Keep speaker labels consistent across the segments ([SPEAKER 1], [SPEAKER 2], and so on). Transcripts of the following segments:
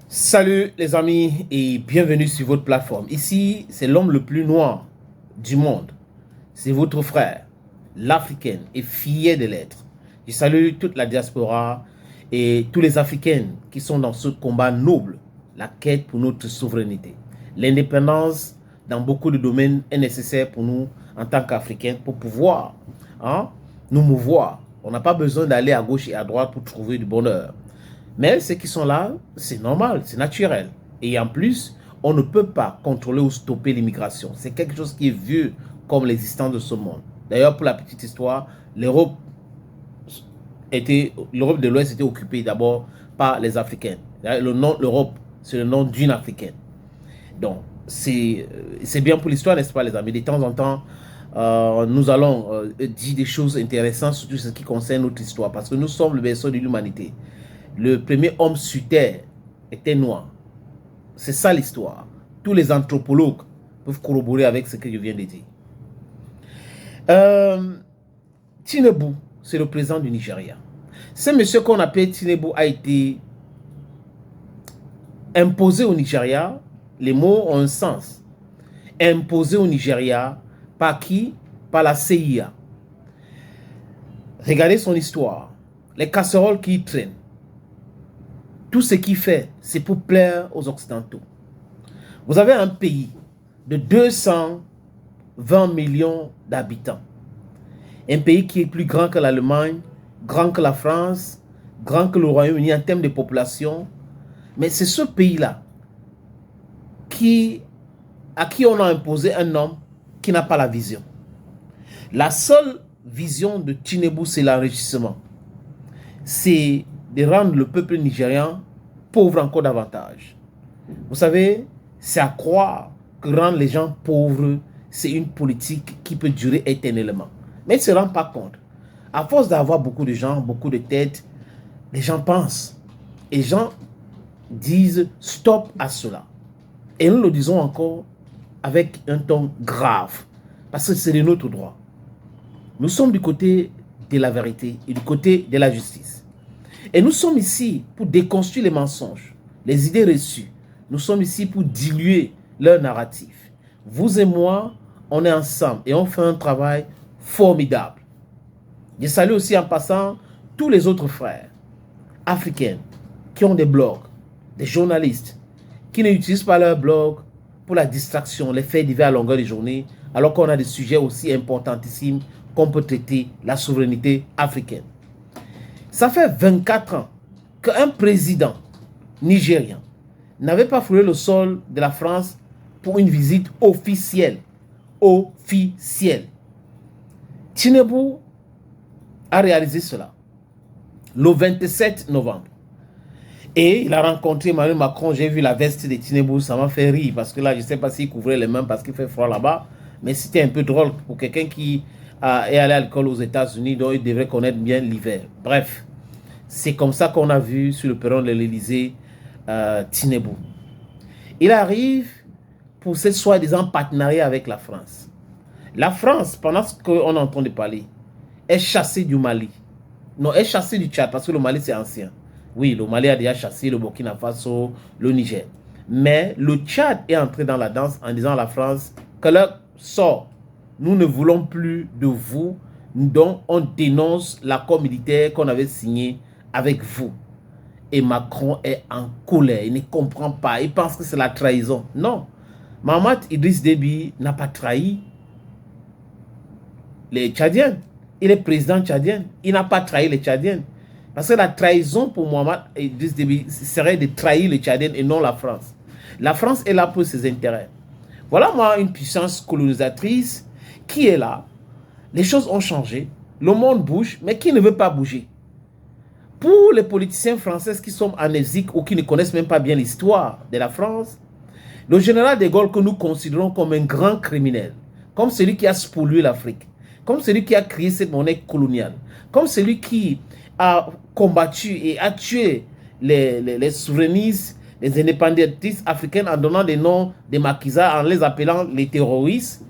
[SPEAKER 1] Salut les amis et bienvenue sur votre plateforme. Ici, c'est l'homme le plus noir du monde. C'est votre frère, l'Africain et fier de l'être. Je salue toute la diaspora et tous les Africains qui sont dans ce combat noble, la quête pour notre souveraineté. L'indépendance dans beaucoup de domaines est nécessaire pour nous en tant qu'Africains pour pouvoir nous mouvoir. On n'a pas besoin d'aller à gauche et à droite pour trouver du bonheur. Mais ceux qui sont là, c'est normal, c'est naturel. Et en plus, on ne peut pas contrôler ou stopper l'immigration. C'est quelque chose qui est vieux comme l'existence de ce monde. D'ailleurs, pour la petite histoire, l'Europe de l'Ouest était occupée d'abord par les Africains. Le nom l'Europe, c'est le nom d'une Africaine. Donc, c'est bien pour l'histoire, n'est-ce pas, les amis? De temps en temps, nous allons dire des choses intéressantes sur tout ce qui concerne notre histoire, parce que nous sommes le berceau de l'humanité. Le premier homme sur Terre était noir. C'est ça l'histoire. Tous les anthropologues peuvent corroborer avec ce que je viens de dire. Tinubu, c'est le président du Nigeria. Ce monsieur qu'on appelle Tinubu a été imposé au Nigeria. Les mots ont un sens. Imposé au Nigeria par qui? Par la CIA. Regardez son histoire. Les casseroles qui traînent. Tout ce qu'il fait, c'est pour plaire aux Occidentaux. Vous avez un pays de 220 millions d'habitants. Un pays qui est plus grand que l'Allemagne, grand que la France, grand que le Royaume-Uni en termes de population. Mais c'est ce pays-là à qui on a imposé un homme qui n'a pas la vision. La seule vision de Tinubu, c'est l'enrichissement. C'est de rendre le peuple nigérian pauvre encore davantage. Vous savez, c'est à croire que rendre les gens pauvres, c'est une politique qui peut durer éternellement. Mais ils ne se rendent pas compte. À force d'avoir beaucoup de gens, beaucoup de têtes, les gens pensent. Et les gens disent stop à cela. Et nous le disons encore avec un ton grave. Parce que c'est de notre droit. Nous sommes du côté de la vérité et du côté de la justice. Et nous sommes ici pour déconstruire les mensonges, les idées reçues. Nous sommes ici pour diluer leur narratif. Vous et moi, on est ensemble et on fait un travail formidable. Je salue aussi en passant tous les autres frères africains qui ont des blogs, des journalistes, qui n'utilisent pas leur blog pour la distraction, les faits divers à longueur de journée, alors qu'on a des sujets aussi importantissimes qu'on peut traiter, la souveraineté africaine. Ça fait 24 ans qu'un président nigérien n'avait pas foulé le sol de la France pour une visite officielle. Tinubu a réalisé cela le 27 novembre. Et il a rencontré Emmanuel Macron. J'ai vu la veste de Tinubu, ça m'a fait rire parce que là, je ne sais pas s'il couvrait les mains parce qu'il fait froid là-bas. Mais c'était un peu drôle pour quelqu'un qui est allé à l'école aux États-Unis, donc il devrait connaître bien l'hiver. Bref, c'est comme ça qu'on a vu sur le perron de l'Élysée Tinubu. Il arrive pour ce soi-disant partenariat avec la France. La France, pendant qu'on est en train de parler, est chassée du Mali. Non, est chassée du Tchad parce que le Mali c'est ancien. Oui, le Mali a déjà chassé le Burkina Faso, le Niger. Mais le Tchad est entré dans la danse en disant à la France que leur sort, nous ne voulons plus de vous, donc on dénonce l'accord militaire qu'on avait signé avec vous. Et Macron est en colère, il ne comprend pas, il pense que c'est la trahison. Non, Mahamat Idriss Déby n'a pas trahi les Tchadiens. Il est président tchadien, il n'a pas trahi les Tchadiens. Parce que la trahison pour Mahamat Idriss Déby serait de trahir les Tchadiens et non la France. La France est là pour ses intérêts. Voilà moi une puissance colonisatrice qui est là. Les choses ont changé, le monde bouge, mais qui ne veut pas bouger? Pour les politiciens français qui sont amnésiques ou qui ne connaissent même pas bien l'histoire de la France, le général de Gaulle que nous considérons comme un grand criminel, comme celui qui a spolié l'Afrique, comme celui qui a créé cette monnaie coloniale, comme celui qui a combattu et a tué les souverainistes, les indépendantistes africains en donnant des noms des maquisards, en les appelant les terroristes,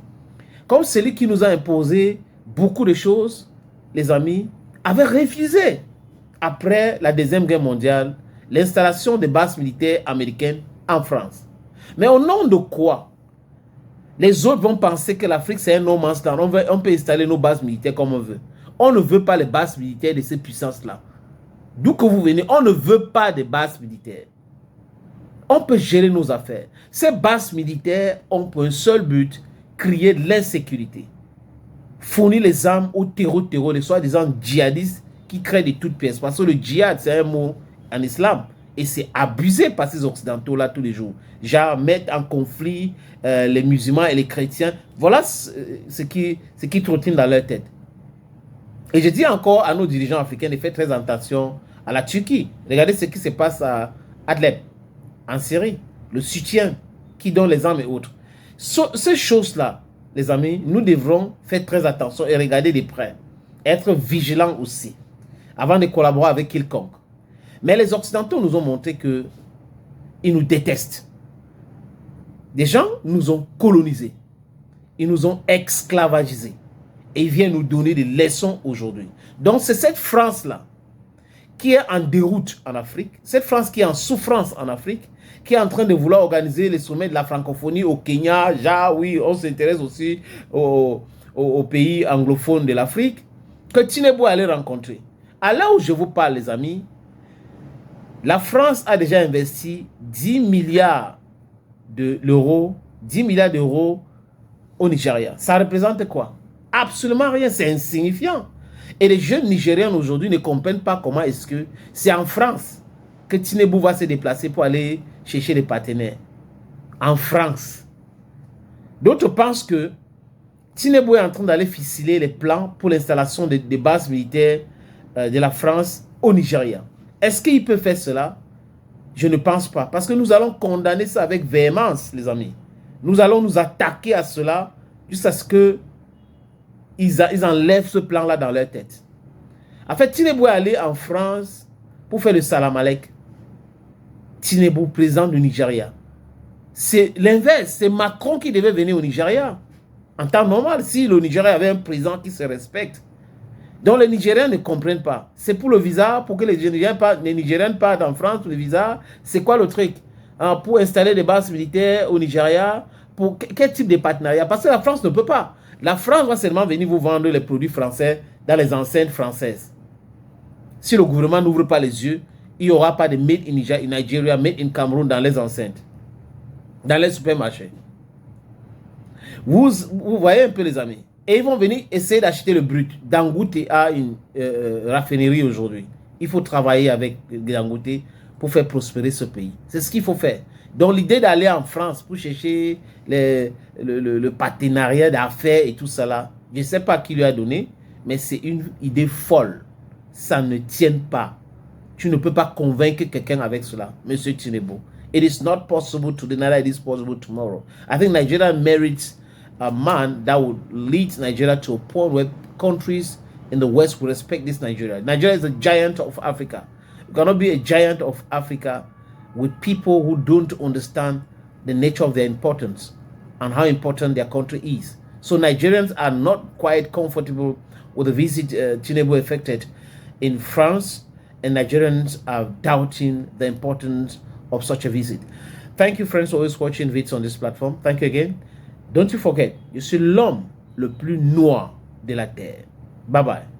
[SPEAKER 1] comme celui qui nous a imposé beaucoup de choses, les amis, avait refusé, après la Deuxième Guerre mondiale, l'installation des bases militaires américaines en France. Mais au nom de quoi les autres vont penser que l'Afrique c'est un no man's land, on peut installer nos bases militaires comme on veut. On ne veut pas les bases militaires de ces puissances-là. D'où que vous venez, on ne veut pas de bases militaires. On peut gérer nos affaires. Ces bases militaires ont pour un seul but, créer de l'insécurité. Fournir les armes aux terreaux, les soi-disant djihadistes qui créent de toutes pièces. Parce que le djihad, c'est un mot en islam. Et c'est abusé par ces occidentaux-là tous les jours. Genre, mettre en conflit les musulmans et les chrétiens. Voilà ce qui trottine dans leur tête. Et je dis encore à nos dirigeants africains de faire très attention à la Turquie. Regardez ce qui se passe à Adleb, en Syrie. Le soutien qui donne les armes et autres. Ces choses-là, les amis, nous devrons faire très attention et regarder de près. Être vigilants aussi, avant de collaborer avec quiconque. Mais les Occidentaux nous ont montré qu'ils nous détestent. Des gens nous ont colonisés. Ils nous ont esclavagisés. Et ils viennent nous donner des leçons aujourd'hui. Donc c'est cette France-là qui est en déroute en Afrique. Cette France qui est en souffrance en Afrique, qui est en train de vouloir organiser les sommets de la francophonie au Kenya. Oui, on s'intéresse aussi aux pays anglophones de l'Afrique, que Tinubu allait rencontrer. À l'heure où je vous parle, les amis, la France a déjà investi 10 milliards d'euros, 10 milliards d'euros au Nigeria. Ça représente quoi? Absolument rien, c'est insignifiant. Et les jeunes Nigériens aujourd'hui ne comprennent pas comment est-ce que c'est en France que Tinubu va se déplacer pour aller chercher des partenaires. En France. D'autres pensent que Tinubu est en train d'aller ficeler les plans pour l'installation des bases militaires de la France au Nigeria. Est-ce qu'il peut faire cela? Je ne pense pas. Parce que nous allons condamner ça avec véhémence, les amis. Nous allons nous attaquer à cela jusqu'à ce que ils enlèvent ce plan-là dans leur tête. En fait, Tinubu est allé en France pour faire le salam alek. Tinubu, président du Nigeria. C'est l'inverse. C'est Macron qui devait venir au Nigeria. En temps normal, si le Nigeria avait un président qui se respecte. Donc les Nigériens ne comprennent pas. C'est pour le visa, pour que les Nigériens partent en France pour le visa. C'est quoi le truc? Pour installer des bases militaires au Nigeria. Pour quel type de partenariat? Parce que la France ne peut pas. La France va seulement venir vous vendre les produits français dans les enceintes françaises. Si le gouvernement n'ouvre pas les yeux, il n'y aura pas de made in Nigeria, made in Cameroun dans les enceintes, dans les supermarchés. Vous voyez un peu, les amis. Et ils vont venir essayer d'acheter le brut. Dangote a une raffinerie aujourd'hui. Il faut travailler avec Dangote pour faire prospérer ce pays. C'est ce qu'il faut faire. Donc l'idée d'aller en France pour chercher le partenariat d'affaires et tout ça là, je ne sais pas qui lui a donné, mais c'est une idée folle. Ça ne tient pas. Tu ne peux pas convaincre quelqu'un avec cela, Monsieur Tinubu. It is not possible today, neither it is possible tomorrow. I think Nigeria merits a man that would lead Nigeria to a point where countries in the West will respect this Nigeria. Nigeria is a giant of Africa. You cannot be a giant of Africa with people who don't understand the nature of their importance and how important their country is. So Nigerians are not quite comfortable with the visit Tinubu effected in France, and Nigerians are doubting the importance of such a visit. Thank you, friends, for always watching videos on this platform. Thank you again. Don't you forget, je suis l'homme le plus noir de la terre. Bye bye.